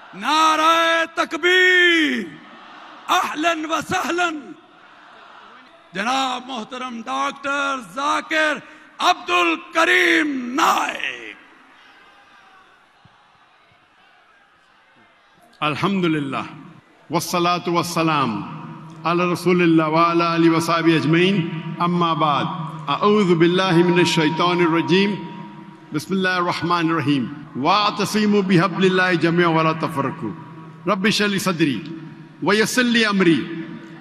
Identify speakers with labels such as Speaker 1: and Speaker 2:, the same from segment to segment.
Speaker 1: नारे तकबीर, अहलन व सहलन। जनाब मोहतरम डॉक्टर जाकिर अब्दुल करीम नाइक।
Speaker 2: अल्हम्दुलिल्लाह वस्सलातु वस्सलाम अला रसूलिल्लाह व अला आलिहि व सहबिहि अजमईन, अम्मा बाद। अऊज़ु बिल्लाहि मिनश शैतानिर रजीम, बिस्मिल्लाहिर रहमानिर रहीम। वातसिमू बिहब्लिल्लाहि जमीअन वला तफरकू। रब्बि इश्रह ली सदरी व यस्सिर ली अमरी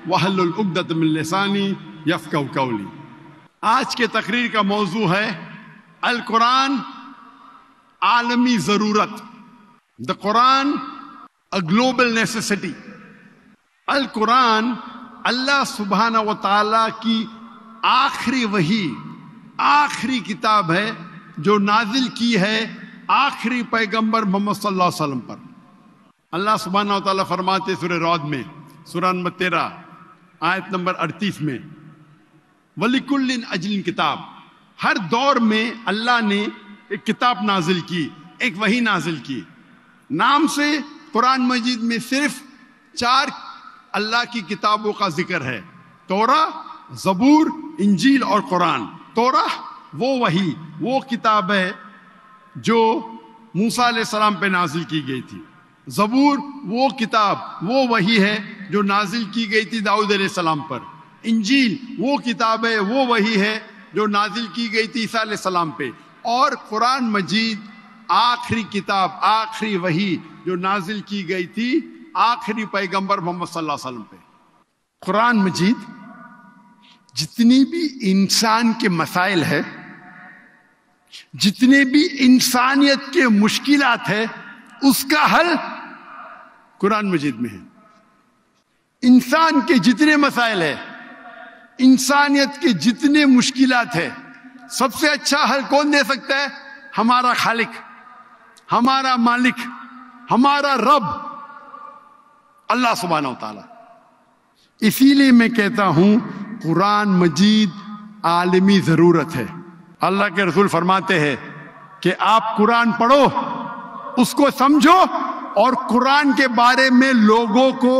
Speaker 2: वहल्लुल उक़दतम मिन लिसानी यफ़क़हू क़ौली। आज के तकरीर का मौजू है अल कुरान आलमी ज़रूरत। The Quran a global necessity। अल कुरान अल्लाह सुब्हाना व तआला की आखिरी वही, आखिरी किताब है जो नाजिल की है आखिरी पैगंबर मोहम्मद सल्लल्लाहु अलैहि वसल्लम पर। अल्लाह सुब्हाना व तआला फरमाते सूरह रौद में, सूरह नंबर 13 आयत नंबर 38 में, वलिकुल्लिन अजलिन किताब। हर दौर में अल्लाह ने एक किताब नाजिल की, एक वही नाजिल की। नाम से कुरान मजीद में सिर्फ 4 अल्लाह की किताबों का जिक्र है, तौरा, ज़बूर, इंजील और कुरान। तौरा वो वही, वो किताब है जो मूसा अलैहिस्सलाम पे नाजिल की गई थी। ज़बूर वो किताब, वो वही है जो नाजिल की गई थी दाऊद अलैहिस्सलाम पर। इंजील वो किताब है, वो वही है जो नाजिल की गई थी ईसा अलैहिस्सलाम पे। और कुरान मजीद आखिरी किताब, आखिरी वही जो नाजिल की गई थी आखिरी पैगंबर मोहम्मद सल्लल्लाहु अलैहि वसल्लम पे। कुरान मजीद जितनी भी इंसान के मसाइल है, जितने भी इंसानियत के मुश्किलात है, उसका हल कुरान मजीद में है। इंसान के जितने मसाइल है, इंसानियत के जितने मुश्किलात है, सबसे अच्छा हल कौन दे सकता है? हमारा खालिक, हमारा मालिक, हमारा रब अल्लाह सुब्हानहू व तआला। इसीलिए मैं कहता हूं कुरान मजीद आलमी जरूरत है। अल्लाह के रसूल फरमाते हैं कि आप कुरान पढ़ो, उसको समझो और कुरान के बारे में लोगों को,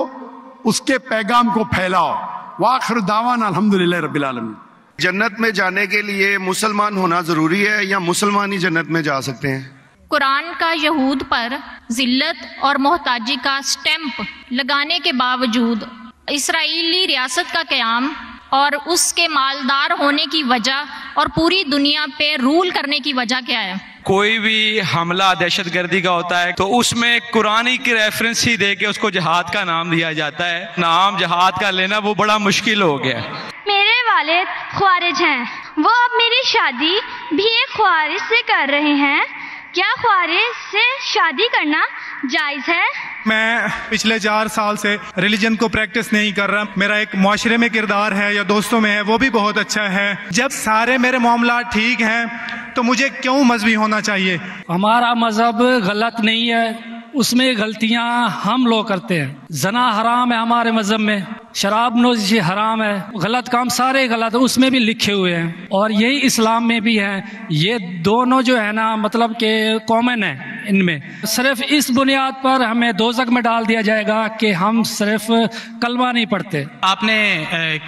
Speaker 2: उसके पैगाम को फैलाओ। वाखिर दावाना अल्हम्दुलिल्लाहि रब्बिल आलमीन।
Speaker 3: जन्नत में जाने के लिए मुसलमान होना जरूरी है या मुसलमान ही जन्नत में जा सकते हैं?
Speaker 4: कुरान का यहूद पर जिल्लत और मोहताजी का स्टैंप लगाने के बावजूद इसराइली रियासत का क़याम और उसके मालदार होने की वजह और पूरी दुनिया पे रूल करने की वजह क्या है?
Speaker 5: कोई भी हमला दहशतगर्दी का होता है तो उसमें कुरानी की रेफरेंस ही दे के उसको जिहाद का नाम दिया जाता है। नाम जिहाद का लेना वो बड़ा मुश्किल हो गया।
Speaker 6: मेरे वालिद ख्वारिज हैं, वो अब मेरी शादी भी एक ख्वारिज से कर रहे हैं। क्या ख्वारिज से शादी करना जायज़ है?
Speaker 7: मैं पिछले 4 साल से रिलीजन को प्रैक्टिस नहीं कर रहा। मेरा एक मुआशरे में किरदार है या दोस्तों में है, वो भी बहुत अच्छा है। जब सारे मेरे मामला ठीक हैं तो मुझे क्यों मजहबी होना चाहिए?
Speaker 8: हमारा मजहब गलत नहीं है, उसमें गलतियां हम लोग करते हैं। जना हराम है हमारे मजहब में, शराब नोशी हराम है, गलत काम सारे गलत है, उसमें भी लिखे हुए हैं और यही इस्लाम में भी है। ये दोनों जो है ना, मतलब के कॉमन है इनमें। सिर्फ इस बुनियाद पर हमें दोज़ख में डाल दिया जाएगा कि हम सिर्फ कलमा नहीं पढ़ते।
Speaker 9: आपने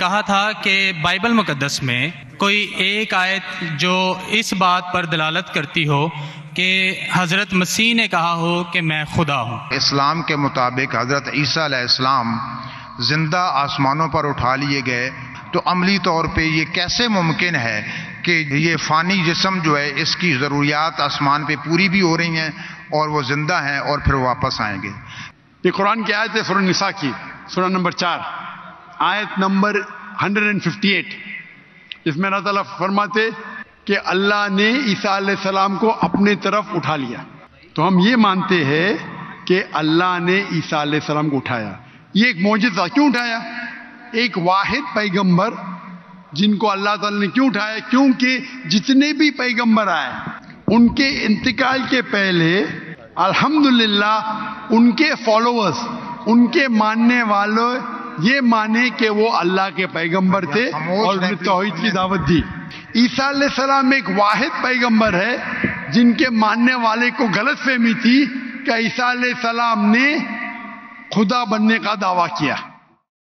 Speaker 9: कहा था कि बाइबल मुकद्दस में कोई एक आयत जो इस बात पर दलालत करती हो कि हज़रत मसीह ने कहा हो कि मैं खुदा हूँ। इस्लाम के मुताबिक हज़रत ईसा अलैहिस्सलाम जिंदा आसमानों पर उठा लिए गए, तो अमली तौर पे ये कैसे मुमकिन है कि ये फ़ानी जिस्म जो है इसकी ज़रूरियात आसमान पे पूरी भी हो रही हैं और वो जिंदा हैं और फिर वापस आएंगे?
Speaker 2: ये कुरान की आयत है सूरह निसा की, सूरह नंबर 4 आयत नंबर 158, इसमें अल्लाह ताला फरमाते कि अल्लाह ने ईसा अलैहिस्सलाम को अपने तरफ उठा लिया। तो हम ये मानते हैं कि अल्लाह ने ईसा अलैहिस्सलाम को उठाया। ये एक मौजज़ा। क्यों उठाया? एक वाहिद पैगंबर जिनको अल्लाह ताला ने क्यों उठाया? क्योंकि जितने भी पैगंबर आए उनके इंतकाल के पहले अल्हम्दुलिल्लाह उनके फॉलोअर्स, उनके मानने वालों ये माने कि वो अल्लाह के पैगंबर थे और उन्हें तौहीद की दावत दी। ईसा अलैहिस्सलाम एक वाहिद पैगंबर है जिनके मानने वाले को गलत फहमी थी کہ عیسیٰ علیہ السلام نے خدا بننے کا دعویٰ کیا.